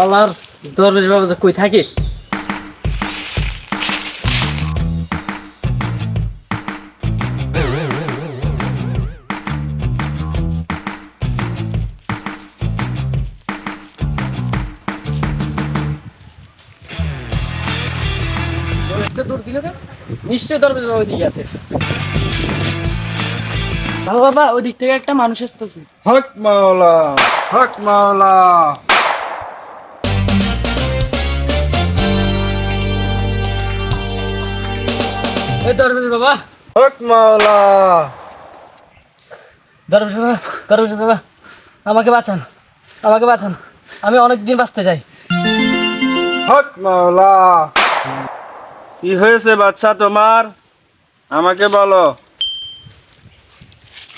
আল্লাহর দরবেশ বাবা কই থাকিস? দূর দিল কেন? নিশ্চয় দরবেশ বাবা ওইদিকে আছে। ভালো বাবা, ওই দিক থেকে একটা মানুষ আসতেছে। হক মাওলা, হক মাওলা। এই দরবেশ বাবা, হক মাওলা। দরবেশ বাবা, দরবেশ বাবা, আমাকে বাঁচান, আমাকে বাঁচান। আমি অনেক দিন বাঁচতে চাই। হক মাওলা। কি হয়েছে বাচ্চা তোমার? আমাকে বলো।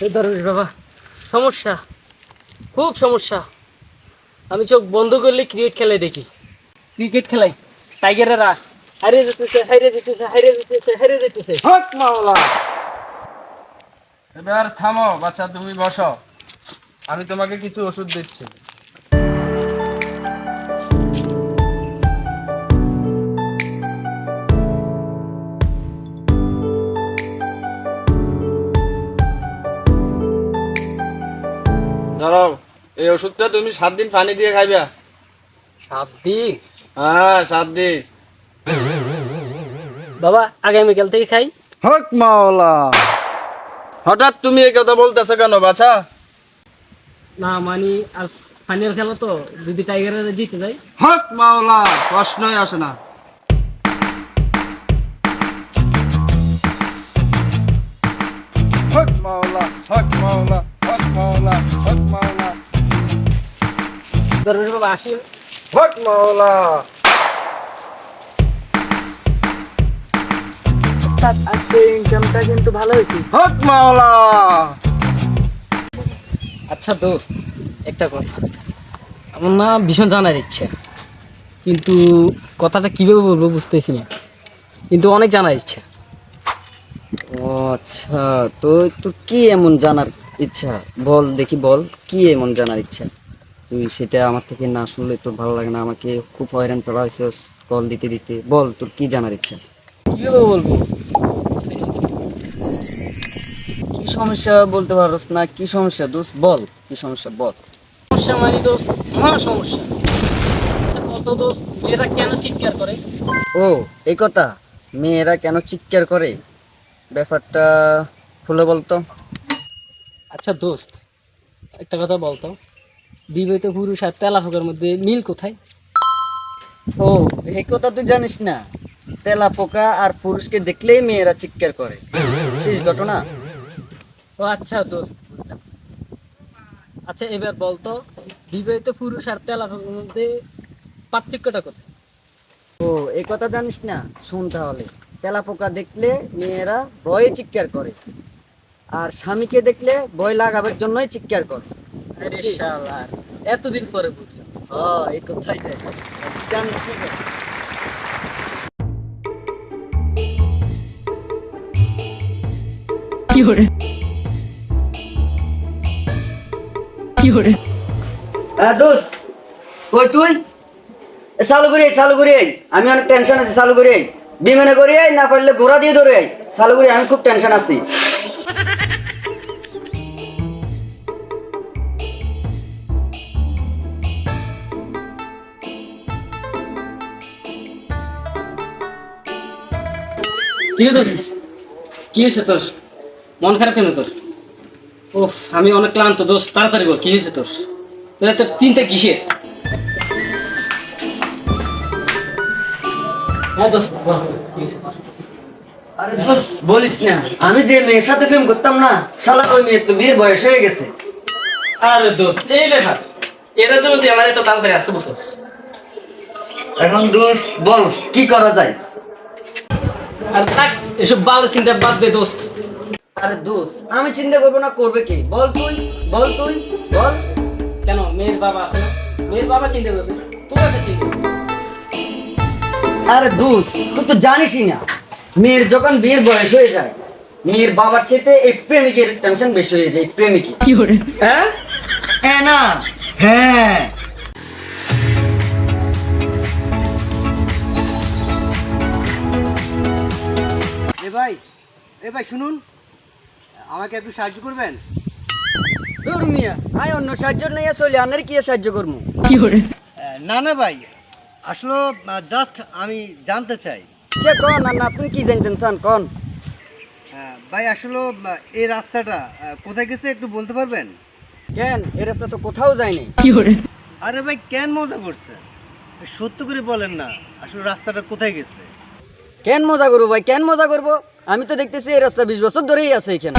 এই দরবেশ বাবা, সমস্যা, খুব সমস্যা। আমি চোখ বন্ধ করলে ক্রিকেট খেলে দেখি। ক্রিকেট খেলাই টাইগারেরা হারিয়ে যেতেছে, হারিয়ে যেতেছে, হারিয়ে যেতেছে, হারিয়ে যেতেছে। হক মাওলা। এবার থামো বাচ্চা, তুমি বসো, আমি তোমাকে কিছু ওষুধ দিচ্ছি। ধরো, এই ওষুধটা তুমি 7 দিন পানি দিয়ে খাইবা। 7 দিন? হ্যাঁ, 7 দিন। বাবা, আগামীকাল থেকে খাই। হক মাওলা। হঠাৎ তুমি এই কথা বলতেছো কেন বাছা? না মানে আজ ফাইনাল খেলা তো, যদি টাইগারেরা জিতে যায়। হক মাওলা, প্রশ্নই আসে না। হক মাওলা, হক মাওলা, হক মাওলা, হক মাওলা, দরবেশ বাবা আসেন। হক মাওলা। আজকে ইনকামটা কিন্তু ভালো হয়েছে। হক মাওলা। আচ্ছা দোস্ত, একটা কথা, আমার না ভীষণ জানার ইচ্ছা, কিন্তু কথাটা কিভাবে বলবো বুঝতেছি না, কিন্তু অনেক জানার ইচ্ছা। ও আচ্ছা, তো তোর কি এমন জানার ইচ্ছা? বল দেখি, বল কি এমন জানার ইচ্ছা? তুই সেটা আমার থেকে না শুনলে তোর ভালো লাগে না। আমাকে খুব হয়রান করা হয়েছে কল দিতে দিতে। বল তোর কি জানার ইচ্ছা? কিভাবে বলবো? কি সমস্যা বলতে পারস না? কি সমস্যা দোস্ত, বল কি সমস্যা বল। সমস্যা মানে দোস্ত, মহা সমস্যা। আচ্ছা বলতো দোস্ত, মেয়েরা কেন চিৎকার করে? ও এই কথা, মেয়েরা কেন চিৎকার করে, ব্যাপারটা খুলে বলতো। আচ্ছা দোস্ত, একটা কথা বলতো, বিবাহিত পুরুষ আর তেলাফোকার মধ্যে মিল কোথায়? ও এই কথা তুই জানিস না? তেলা পোকা আর পুরুষকে দেখলেই মেয়েরা চিৎকার করে, শেষ ঘটনা। ও আচ্ছা দোস্ত, বুঝলাম। আচ্ছা এবার বলতো, বিবাহিত পুরুষ আর তেলাফোকার মধ্যে পার্থক্যটা কোথায়? ও এই কথা জানিস না? শুন তাহলে, তেলা পোকা দেখলে মেয়েরা ভয়ে চিৎকার করে, আর স্বামীকে দেখলে ভয় লাগাবার জন্যই চিৎকার করে। আরে বুঝছিস? শালার, এতদিন পরে বুঝলাম। এই কথাই দেখ, জানিস কি? দোস্ত কই তুই? চালু করি চালু করি, আমি অনেক টেনশন আছি। চালু করি, বিমানে করি না পারলে ঘোড়া দিয়ে ধরে চালু করি, আমি খুব টেনশন আছি। কি রে দোস্ত, কি হয়েছে তোর? মন খারাপ কেন তোর? ওহ, আমি অনেক ক্লান্ত দোস্ত, তাড়াতাড়ি বল কি হয়েছে তোর? তোর এত চিন্তা কিসের? হ্যাঁ দোস্ত বল, কি হয়েছে তোর? আরে দোস্ত বলিস না, আমি যে মেয়ের সাথে প্রেম করতাম না, শালা ওই মেয়ের তো বিয়ের বয়স হয়ে গেছে। আরে দোস্ত এই ব্যাপার, এটার জন্য তুই আমার এত তাড়াতাড়ি আসতে বসো। এখন দোস্ত বল কি করা যায়? আর থাক, এসব ভালো চিন্তা বাদ দে দোস্ত। আরে দোস্ত আমি চিন্তা করবো না, করবে কি? বল তুই, বল তুই, বল। কেন, মেয়ের বাবা আছে না? মেয়ের বাবা চিন্তা করবে, তোর কাছে চিন্তা করবে। আরে দোস্ত তুই তো জানিসই না, মেয়ের যখন বিয়ের বয়স হয়ে যায়, মেয়ের বাবার চেয়ে এই প্রেমিকের টেনশন বেশি হয়ে যায়। প্রেমিকের হ্যাঁ হ্যাঁ না হ্যাঁ এ ভাই শুনুন, আমাকে একটু সাহায্য করবেন? দূর মিয়া, আয় অন্য সাহায্য নিয়ে চলে আনের কি সাহায্য করবো? না না ভাই, আসলে জাস্ট আমি জানতে চাই। সে কন আর না, আপনি কি জানতেন চান কন? ভাই আসলে এই রাস্তাটা কোথায় গেছে একটু বলতে পারবেন? কেন এ রাস্তা তো কোথাও যায়নি। আরে ভাই কেন মজা করছেন, সত্য করে বলেন না, আসলে রাস্তাটা কোথায় গেছে? কেন মজা করবো ভাই, কেন মজা করবো? আমি তো দেখতেছি এই রাস্তা 20 বছর ধরেই আছে এখানে।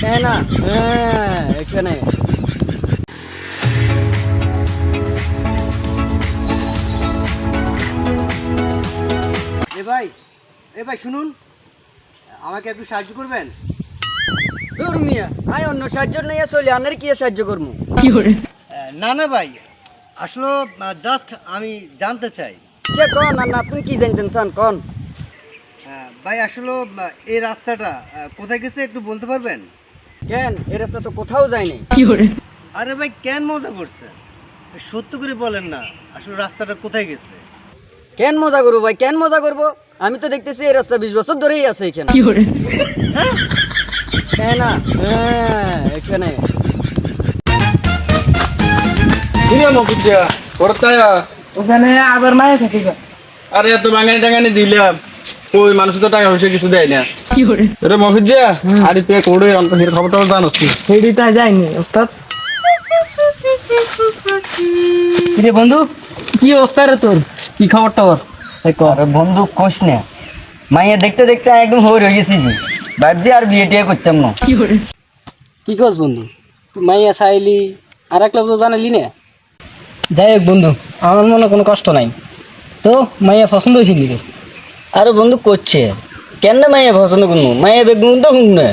হ্যাঁ না, হ্যাঁ এখানে। এ ভাই শুনুন, আমাকে একটু সাহায্য করবেন? দূর মিয়া, আয় অন্য সাহায্য নিয়ে চলে আনের কি সাহায্য করবো? না না ভাই, আসলে জাস্ট আমি জানতে চাই। সে কন আর না, আপনি কি জানতেন চান কন? ভাই আসলে এই রাস্তাটা কোথায় গেছে একটু বলতে পারবেন? কেন এ রাস্তা তো কোথাও যায়নি। আরে ভাই কেন মজা করছেন, সত্য করে বলেন না, আসলে রাস্তাটা কোথায় গেছে? কেন মজা করবো ভাই, কেন মজা করবো? আমি তো দেখতেছি এই রাস্তা 20 বছর ধরেই আছে এখানে। হ্যাঁ না, হ্যাঁ এখানে। মফিজা কোথায়? ওখানে আবার মায়ের সাথে যা। আরে এত বাঙানি টাঙানি দিলাম, ওই মানুষ তো টাকা পয়সা কিছু দেয় না। রে মফিজা, আরে তুই কোড়ে অন্তর খবর টবর জানোস কি? সেইটা যায়নি ওস্তাদ। কিরে বন্ধু, কি অবস্থা রে তোর? কি খবর টবর? আরে বন্ধু কোষ না, মাইয়া দেখতে দেখতে একদম হয়ে গেছি জি, বাড়ি আর বিয়ে টিয়ে করতাম না। কি কস বন্ধু, তুই মাইয়া চাইলি আর এক লোক তো জানালি না। যাই হোক বন্ধু, আমার মনে কোনো কষ্ট নাই। তো মাইয়া পছন্দ হয়েছিল রে? আরে বন্ধু করছে কেন না মাইয়া পছন্দ করবো, মাইয়া বেগুন তো হুম না।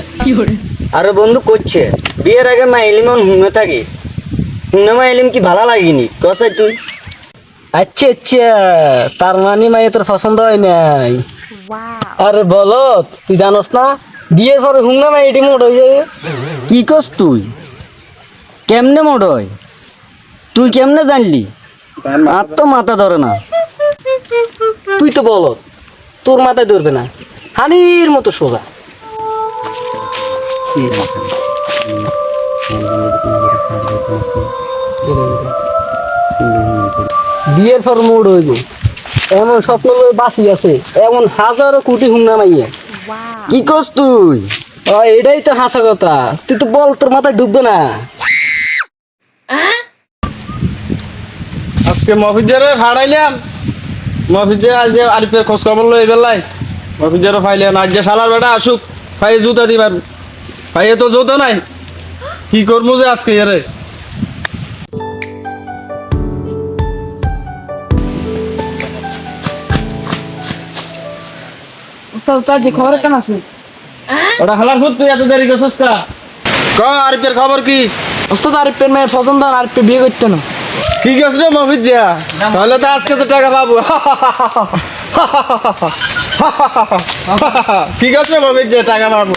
আরে বন্ধু করছে, বিয়ের আগে মা এলিমন হুমে থাকে, হুমে মা এলিম কি ভালো লাগেনি কসাই তুই? আচ্ছা আচ্ছা, তার মানে মাইয়া তোর পছন্দ হয় নাই? আরে বলো, তুই জানোস না বিয়ের পরে হুঙ্গা মাই এটি মোট হয়ে যায়। কি কস তুই? কেমনে মোট হয়? তুই কেমনে জানলি? আর তো মাথা ধরে না। তুই তো বলো, তোর মাথায় ধরবে না, হানির মতো সোজা। বিয়ের পর মোড হইব, এমন স্বপ্ন লই বাঁচি আছে, এমন হাজারো কোটি হুঙ্গা মাইয়া। কি কস তুই? এটাই তো হাসা কথা, তুই তো বল, তোর মাথায় ঢুকবে না। আজকে মফিজারে ভাড়াইলাম, মফিজে আজ আরিফের খোঁজ খবর লই বেলাই, মফিজারও ফাইলাম। আজ যে শালার বেটা আসুক, ফাইয়ে জুতা দিবার, ফাইয়ে তো জুতা নাই, কি করবো যে আজকে এরে? খবর কেন আছে? ওটা হালার ফুট, তুই এত দেরি করছিস কা? ক আরিফের খবর কি? ওস্তাদ আরিফের মেয়ের পছন্দ, আর আরিফে বিয়ে করতে না। ঠিক আছে রে মফিজা, তাহলে তো আজকে তো টাকা পাবো। ঠিক আছে মফিজা, টাকা পাবো।